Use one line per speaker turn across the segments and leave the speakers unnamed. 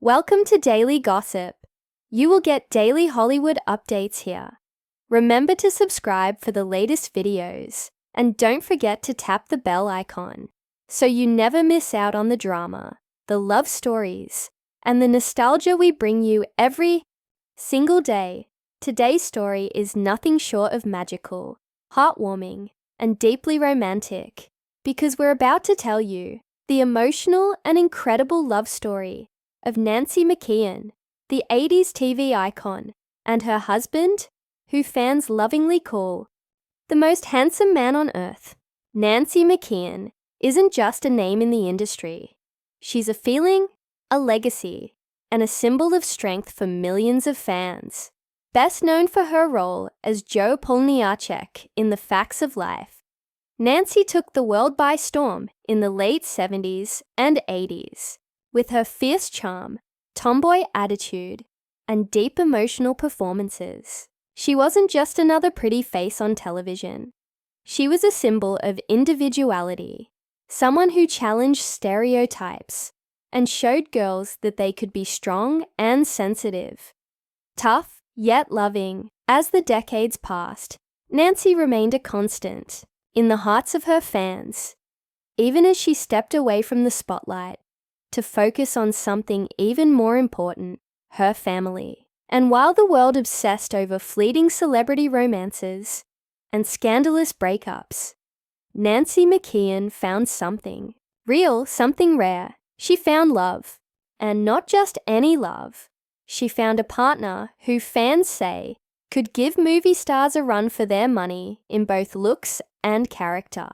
Welcome to Daily Gossip. You will get daily Hollywood updates here. Remember to subscribe for the latest videos, and don't forget to tap the bell icon so you never miss out on the drama, the love stories, and the nostalgia we bring you every single day. Today's story is nothing short of magical, heartwarming, and deeply romantic, because we're about to tell you the emotional and incredible love story of Nancy McKeon, the 80s TV icon, and her husband, who fans lovingly call the most handsome man on earth. Nancy McKeon isn't just a name in the industry. She's a feeling, a legacy, and a symbol of strength for millions of fans. Best known for her role as Jo Polniaczek in The Facts of Life, Nancy took the world by storm in the late 70s and 80s. With her fierce charm, tomboy attitude, and deep emotional performances, she wasn't just another pretty face on television. She was a symbol of individuality, someone who challenged stereotypes and showed girls that they could be strong and sensitive. Tough, yet loving. As the decades passed, Nancy remained a constant in the hearts of her fans, even as she stepped away from the spotlight to focus on something even more important, her family. And while the world obsessed over fleeting celebrity romances and scandalous breakups, Nancy McKeon found something real, something rare. She found love, and not just any love. She found a partner who fans say could give movie stars a run for their money in both looks and character.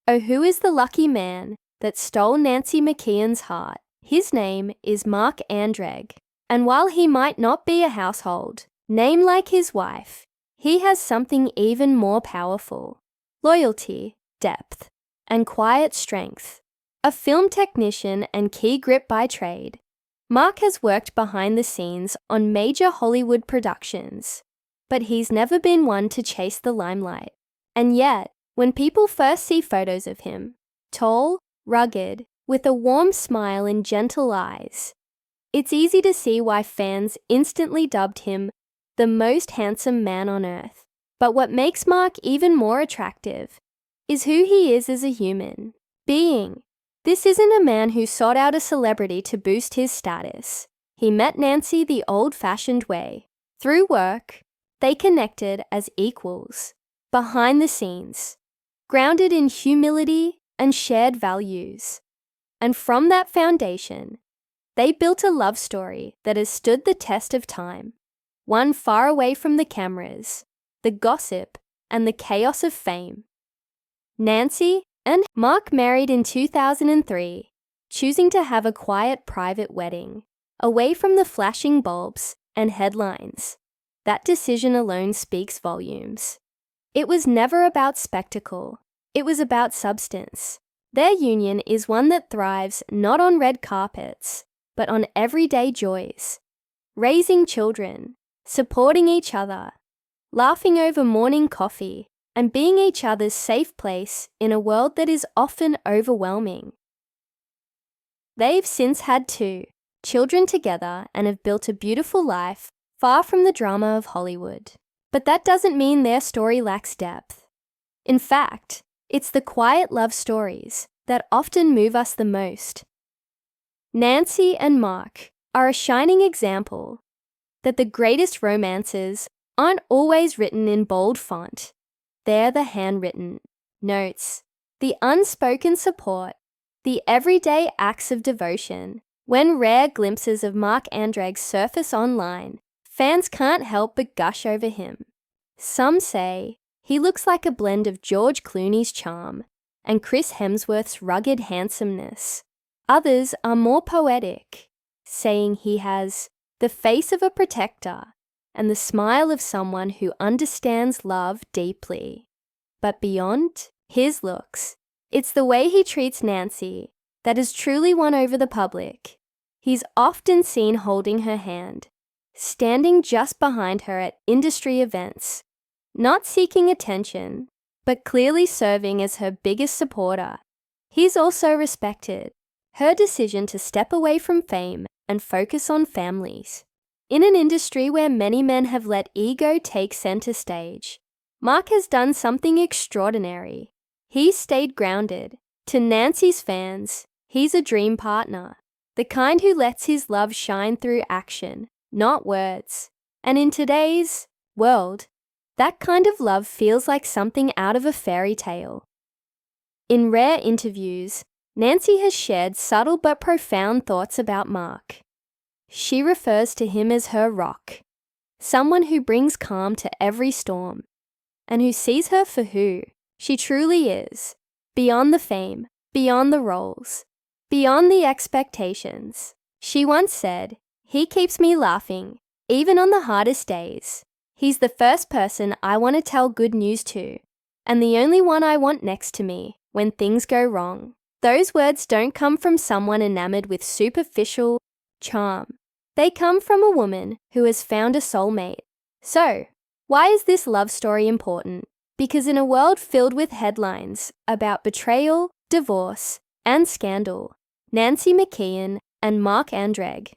Oh, who is the lucky man that stole Nancy McKeon's heart? His name is Marc Andregg, and while he might not be a household name like his wife, he has something even more powerful: loyalty, depth, and quiet strength. A film technician and key grip by trade, Marc has worked behind the scenes on major Hollywood productions, but he's never been one to chase the limelight. And yet, when people first see photos of him, tall, rugged, with a warm smile and gentle eyes, it's easy to see why fans instantly dubbed him the most handsome man on earth. But what makes Marc even more attractive is who he is as a human being. This isn't a man who sought out a celebrity to boost his status. He met Nancy the old-fashioned way. Through work, they connected as equals, behind the scenes, grounded in humility and shared values. And from that foundation, they built a love story that has stood the test of time, one far away from the cameras, the gossip, and the chaos of fame. Nancy and Marc married in 2003, choosing to have a quiet private wedding, away from the flashing bulbs and headlines. That decision alone speaks volumes. It was never about spectacle. It was about substance. Their union is one that thrives not on red carpets, but on everyday joys. Raising children, supporting each other, laughing over morning coffee, and being each other's safe place in a world that is often overwhelming. They've since had 2 children together and have built a beautiful life far from the drama of Hollywood. But that doesn't mean their story lacks depth. In fact, it's the quiet love stories that often move us the most. Nancy and Marc are a shining example that the greatest romances aren't always written in bold font. They're the handwritten notes, the unspoken support, the everyday acts of devotion. When rare glimpses of Marc Andregg surface online, fans can't help but gush over him. Some say he looks like a blend of George Clooney's charm and Chris Hemsworth's rugged handsomeness. Others are more poetic, saying he has the face of a protector and the smile of someone who understands love deeply. But beyond his looks, it's the way he treats Nancy that has truly won over the public. He's often seen holding her hand, standing just behind her at industry events, not seeking attention, but clearly serving as her biggest supporter. He's also respected her decision to step away from fame and focus on families. In an industry where many men have let ego take center stage, Marc has done something extraordinary. He's stayed grounded. To Nancy's fans, he's a dream partner, the kind who lets his love shine through action, not words. And in today's world, that kind of love feels like something out of a fairy tale. In rare interviews, Nancy has shared subtle but profound thoughts about Marc. She refers to him as her rock, someone who brings calm to every storm, and who sees her for who she truly is, beyond the fame, beyond the roles, beyond the expectations. She once said, "He keeps me laughing, even on the hardest days. He's the first person I want to tell good news to, and the only one I want next to me when things go wrong." Those words don't come from someone enamored with superficial charm. They come from a woman who has found a soulmate. So, why is this love story important? Because in a world filled with headlines about betrayal, divorce, and scandal, Nancy McKeon and Marc Andregg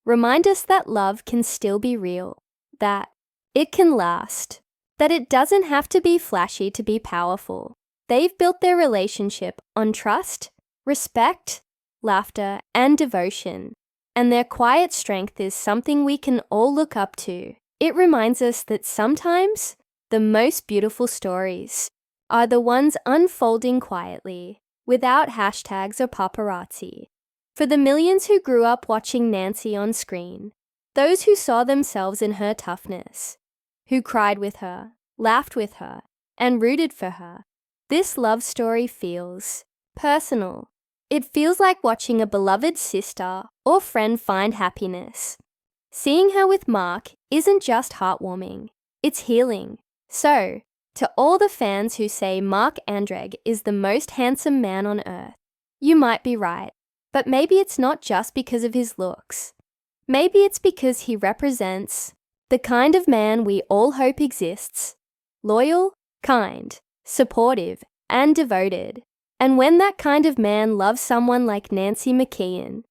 remind us that love can still be real, that it can last, that it doesn't have to be flashy to be powerful. They've built their relationship on trust, respect, laughter, and devotion, and their quiet strength is something we can all look up to. It reminds us that sometimes the most beautiful stories are the ones unfolding quietly, without hashtags or paparazzi. For the millions who grew up watching Nancy on screen, those who saw themselves in her toughness, who cried with her, laughed with her, and rooted for her, this love story feels personal. It feels like watching a beloved sister or friend find happiness. Seeing her with Marc isn't just heartwarming, it's healing. So, to all the fans who say Marc Andregg is the most handsome man on earth, you might be right, but maybe it's not just because of his looks. Maybe it's because he represents the kind of man we all hope exists: loyal, kind, supportive, and devoted. And when that kind of man loves someone like Nancy McKeon,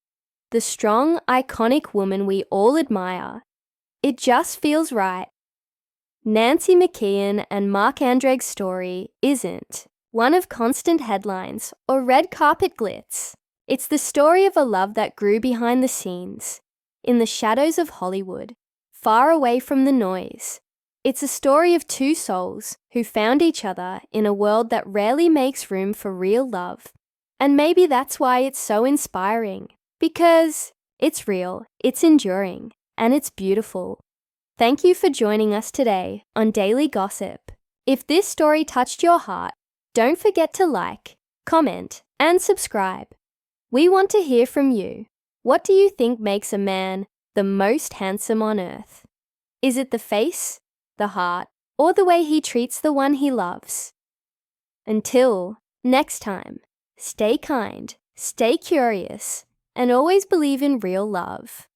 the strong, iconic woman we all admire, it just feels right. Nancy McKeon and Marc Andregg's story isn't one of constant headlines or red carpet glitz. It's the story of a love that grew behind the scenes, in the shadows of Hollywood, far away from the noise. It's a story of two souls who found each other in a world that rarely makes room for real love. And maybe that's why it's so inspiring, because it's real, it's enduring, and it's beautiful. Thank you for joining us today on Daily Gossip. If this story touched your heart, don't forget to like, comment, and subscribe. We want to hear from you. What do you think makes a man the most handsome on earth? Is it the face, the heart, or the way he treats the one he loves? Until next time, stay kind, stay curious, and always believe in real love.